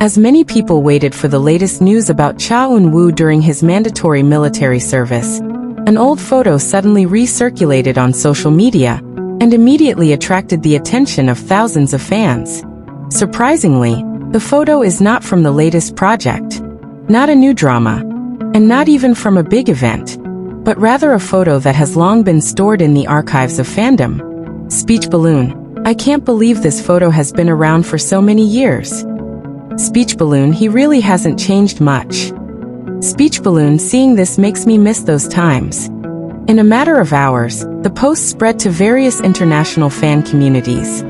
As many people waited for the latest news about Cha Eun-woo during his mandatory military service, an old photo suddenly recirculated on social media and immediately attracted the attention of thousands of fans. Surprisingly, the photo is not from the latest project, not a new drama, and not even from a big event, but rather a photo that has long been stored in the archives of fandom. Speech Balloon. I can't believe this photo has been around for so many years. Speech Balloon, he really hasn't changed much. Speech Balloon, seeing this makes me miss those times. In a matter of hours, the post spread to various international fan communities.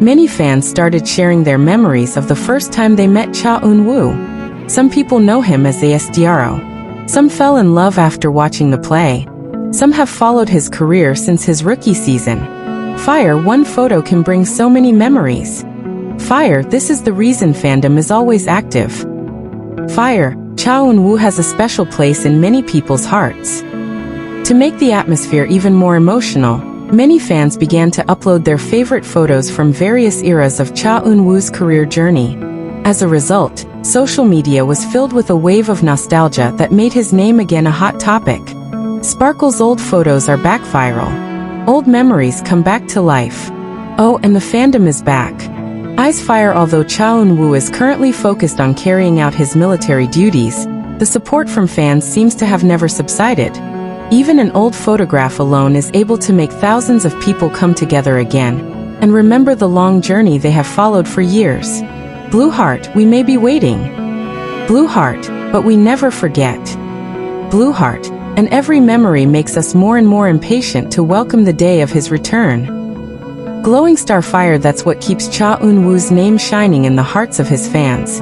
Many fans started sharing their memories of the first time they met Cha Eun-woo. Some people know him as the SDRO. Some fell in love after watching the play. Some have followed his career since his rookie season. Fire, one photo can bring so many memories. Fire, this is the reason fandom is always active. Fire, Cha Eun-woo has a special place in many people's hearts. To make the atmosphere even more emotional, many fans began to upload their favorite photos from various eras of Cha Eun-woo's career journey. As a result, social media was filled with a wave of nostalgia that made his name again a hot topic. Sparkle's old photos are back viral. Old memories come back to life. Oh, and the fandom is back. Eyes Fire. Although Cha Eun-woo is currently focused on carrying out his military duties, the support from fans seems to have never subsided. Even an old photograph alone is able to make thousands of people come together again and remember the long journey they have followed for years. Blue Heart, we may be waiting. Blue Heart, but we never forget. Blue Heart, and every memory makes us more and more impatient to welcome the day of his return. Glowing Star Fire, that's what keeps Cha Eun-woo's name shining in the hearts of his fans.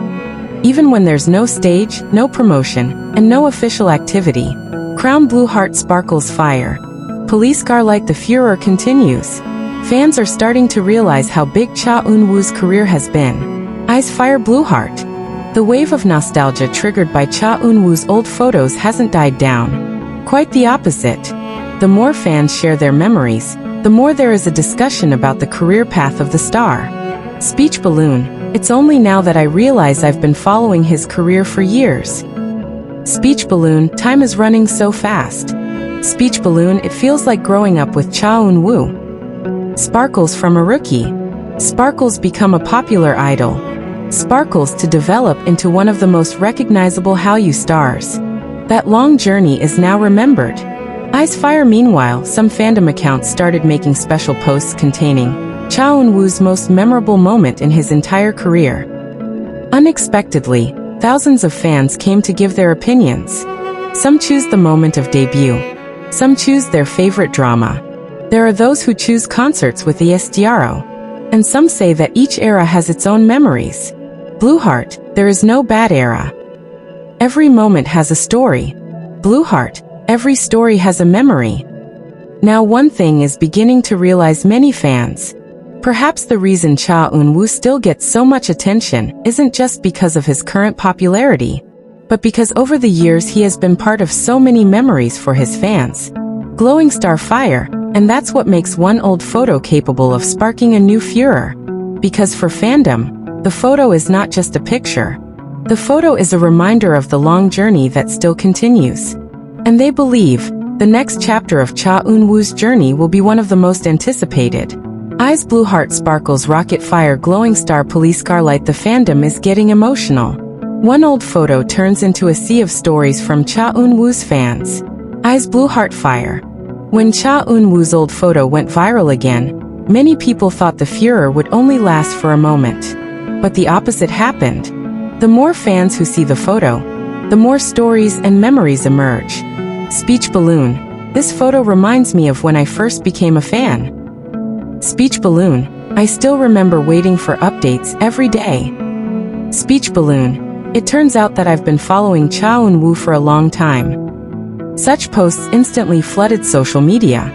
Even when there's no stage, no promotion, and no official activity, Crown Blue Heart sparkles fire. Police Car Light the Furor continues. Fans are starting to realize how big Cha Eun-woo's career has been. Eyes Fire Blue Heart. The wave of nostalgia triggered by Cha Eun-woo's old photos hasn't died down. Quite the opposite. The more fans share their memories, the more there is a discussion about the career path of the star. Speech Balloon. It's only now that I realize I've been following his career for years. Speech Balloon. Time is running so fast. Speech Balloon. It feels like growing up with Cha Eun-woo. Sparkles from a rookie. Sparkles become a popular idol. Sparkles to develop into one of the most recognizable Hallyu stars. That long journey is now remembered. Eyes Fire. Meanwhile, some fandom accounts started making special posts containing Cha Eun-woo's most memorable moment in his entire career. Unexpectedly, thousands of fans came to give their opinions. Some choose the moment of debut. Some choose their favorite drama. There are those who choose concerts with the SDRO. And some say that each era has its own memories. Blue Heart, there is no bad era. Every moment has a story. Blue Heart, every story has a memory. Now one thing is beginning to realize many fans. Perhaps the reason Cha Eun-woo still gets so much attention isn't just because of his current popularity, but because over the years he has been part of so many memories for his fans. Glowing Star Fire, and that's what makes one old photo capable of sparking a new furor. Because for fandom, the photo is not just a picture. The photo is a reminder of the long journey that still continues. And they believe, the next chapter of Cha Eun-woo's journey will be one of the most anticipated. Eyes Blue Heart Sparkles Rocket Fire Glowing Star Police Car Light. The fandom is getting emotional. One old photo turns into a sea of stories from Cha Eun-woo's fans. Eyes Blue Heart Fire. When Cha Eun-woo's old photo went viral again, many people thought the furor would only last for a moment. But the opposite happened. The more fans who see the photo, the more stories and memories emerge. Speech Balloon. This photo reminds me of when I first became a fan. Speech Balloon. I still remember waiting for updates every day. Speech Balloon. It turns out that I've been following Cha Eun-woo for a long time. Such posts instantly flooded social media.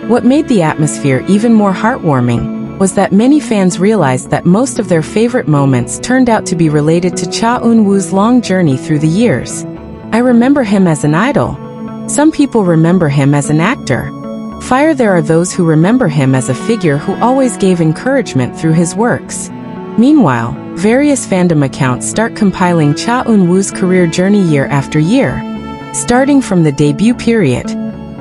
What made the atmosphere even more heartwarming was that many fans realized that most of their favorite moments turned out to be related to Cha Eun-woo's long journey through the years. I remember him as an idol. Some people remember him as an actor. Fire. There are those who remember him as a figure who always gave encouragement through his works. Meanwhile, various fandom accounts start compiling Cha Eun-woo's career journey year after year. Starting from the debut period,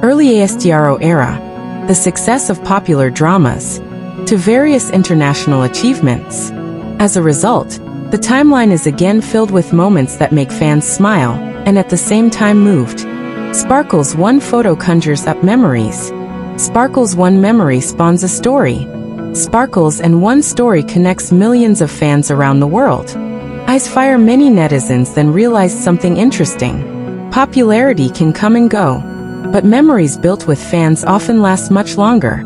early ASTRO era, the success of popular dramas, to various international achievements. As a result, the timeline is again filled with moments that make fans smile, and at the same time moved. Sparkles one photo conjures up memories. Sparkles one memory spawns a story. Sparkles and one story connects millions of fans around the world. Eyes fire many netizens then realize something interesting. Popularity can come and go, but memories built with fans often last much longer.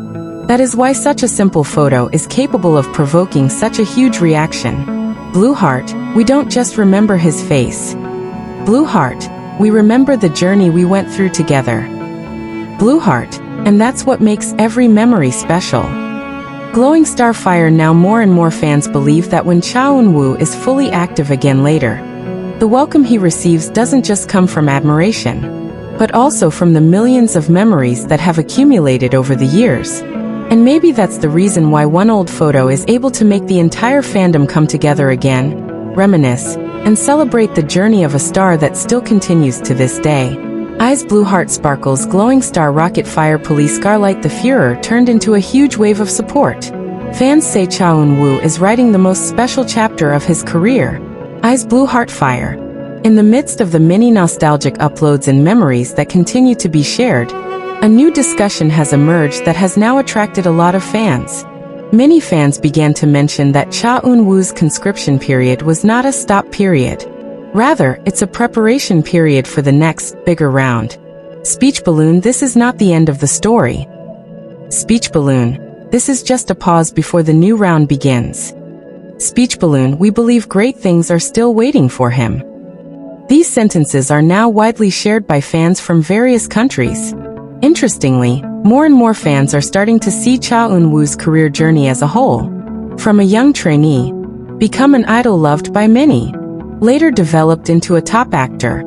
That is why such a simple photo is capable of provoking such a huge reaction. Blue Heart, we don't just remember his face. Blue Heart, we remember the journey we went through together. Blue Heart, and that's what makes every memory special. Glowing Star Fire. Now more and more fans believe that when Cha Eun-woo is fully active again later, the welcome he receives doesn't just come from admiration, but also from the millions of memories that have accumulated over the years. And maybe that's the reason why one old photo is able to make the entire fandom come together again, reminisce, and celebrate the journey of a star that still continues to this day. Eyes Blue Heart Sparkles Glowing Star Rocket Fire Police Starlight The Führer turned into a huge wave of support. Fans say Cha Eun-woo is writing the most special chapter of his career. Eyes Blue Heart Fire. In the midst of the many nostalgic uploads and memories that continue to be shared, a new discussion has emerged that has now attracted a lot of fans. Many fans began to mention that Cha Eun-woo's conscription period was not a stop period. Rather, it's a preparation period for the next, bigger round. Speech Balloon. This is not the end of the story. Speech Balloon. This is just a pause before the new round begins. Speech Balloon. We believe great things are still waiting for him. These sentences are now widely shared by fans from various countries. Interestingly, more and more fans are starting to see Cha Eun-woo's career journey as a whole. From a young trainee, become an idol loved by many, later developed into a top actor.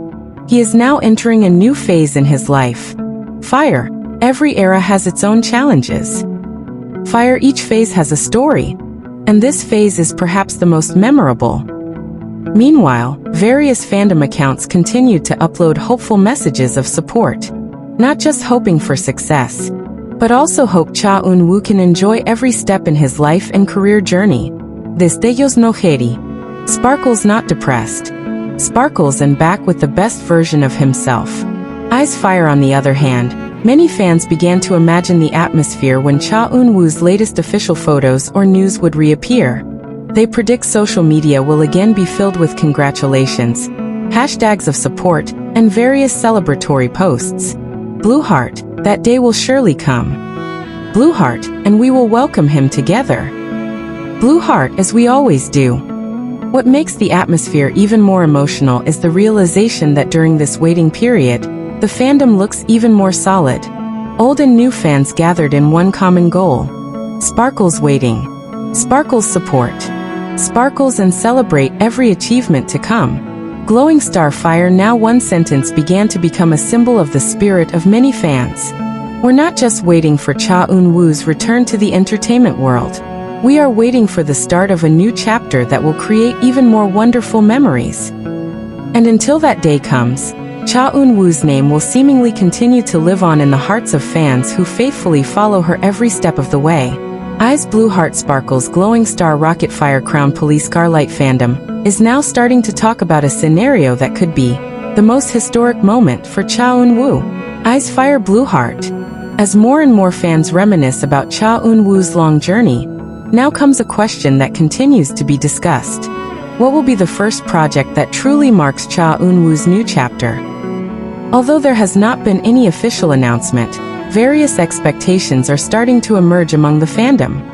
He is now entering a new phase in his life. Fire. Every era has its own challenges. Fire. Each phase has a story, and this phase is perhaps the most memorable. Meanwhile, various fandom accounts continue to upload hopeful messages of support. Not just hoping for success, but also hope Cha Eun-woo can enjoy every step in his life and career journey. Destellos no heri. Sparkles not depressed. Sparkles and back with the best version of himself. Eyes Fire. On the other hand, many fans began to imagine the atmosphere when Cha Eun-woo's latest official photos or news would reappear. They predict social media will again be filled with congratulations, hashtags of support, and various celebratory posts. Blue Heart. That day will surely come. Blue Heart, and we will welcome him together. Blue Heart, as we always do. What makes the atmosphere even more emotional is the realization that during this waiting period, the fandom looks even more solid. Old and new fans gathered in one common goal. Sparkles waiting. Sparkles support. Sparkles and celebrate every achievement to come. Glowing Star Fire. Now one sentence began to become a symbol of the spirit of many fans. We're not just waiting for Cha Eun-woo's return to the entertainment world. We are waiting for the start of a new chapter that will create even more wonderful memories. And until that day comes, Cha Eun-woo's name will seemingly continue to live on in the hearts of fans who faithfully follow her every step of the way. Eyes Blue Heart Sparkles Glowing Star Rocket Fire Crown Police Starlight fandom is now starting to talk about a scenario that could be the most historic moment for Cha Eun-woo. Eyes Fire Blue Heart. As more and more fans reminisce about Cha Eun-woo's long journey, now comes a question that continues to be discussed. What will be the first project that truly marks Cha Eun-woo's new chapter? Although there has not been any official announcement, various expectations are starting to emerge among the fandom.